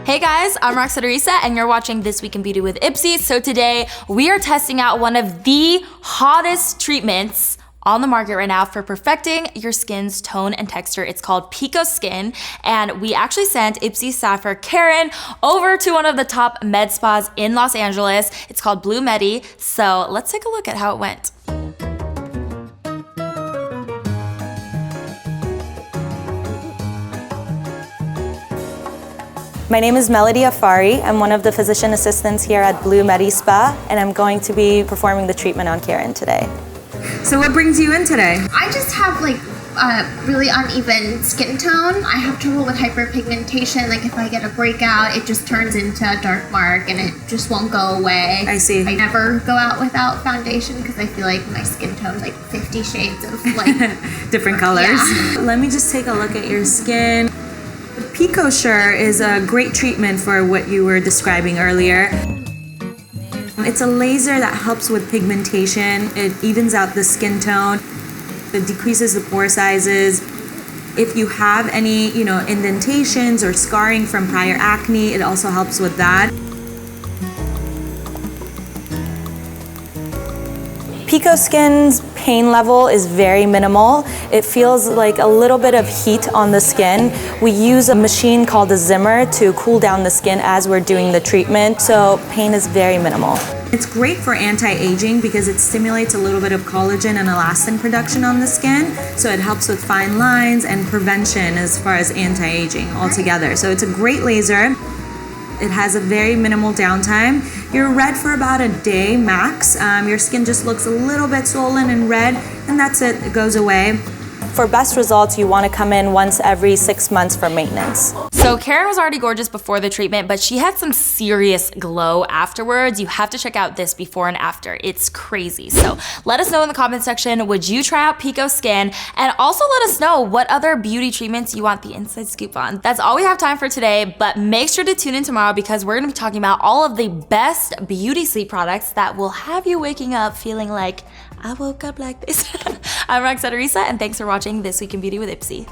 Hey guys, I'm Roxana Risa and you're watching This Week in Beauty with Ipsy. So today we are testing out one of the hottest treatments on the market right now for perfecting your skin's tone and texture. It's called Picoskin, and we actually sent Ipsy staffer Karen over to one of the top med spas in Los Angeles. It's called Blue Medi. So let's take a look at how it went. My name is Melody Afari. I'm one of the physician assistants here at Blue Medi Spa, and I'm going to be performing the treatment on Karen today. So what brings you in today? I just have really uneven skin tone. I have trouble with hyperpigmentation. Like if I get a breakout, it just turns into a dark mark and it just won't go away. I see. I never go out without foundation because I feel like my skin tone's like 50 shades of like different colors. Yeah. Let me just take a look at your skin. PicoSure is a great treatment for what you were describing earlier. It's a laser that helps with pigmentation. It evens out the skin tone. It decreases the pore sizes. If you have any, indentations or scarring from prior acne, it also helps with that. Picoskin's pain level is very minimal. It feels like a little bit of heat on the skin. We use a machine called a Zimmer to cool down the skin as we're doing the treatment, so pain is very minimal. It's great for anti-aging because it stimulates a little bit of collagen and elastin production on the skin, so it helps with fine lines and prevention as far as anti-aging altogether. So it's a great laser. It has a very minimal downtime. You're red for about a day max. Your skin just looks a little bit swollen and red, and that's it. It goes away. For best results, you want to come in once every 6 months for maintenance. So Karen was already gorgeous before the treatment, but she had some serious glow afterwards. You have to check out this before and after. It's crazy. So let us know in the comment section, would you try out Picoskin? And also let us know what other beauty treatments you want the inside scoop on. That's all we have time for today, but make sure to tune in tomorrow because we're gonna be talking about all of the best beauty sleep products that will have you waking up feeling like, I woke up like this. I'm Roxana Risa, and thanks for watching This Week in Beauty with Ipsy.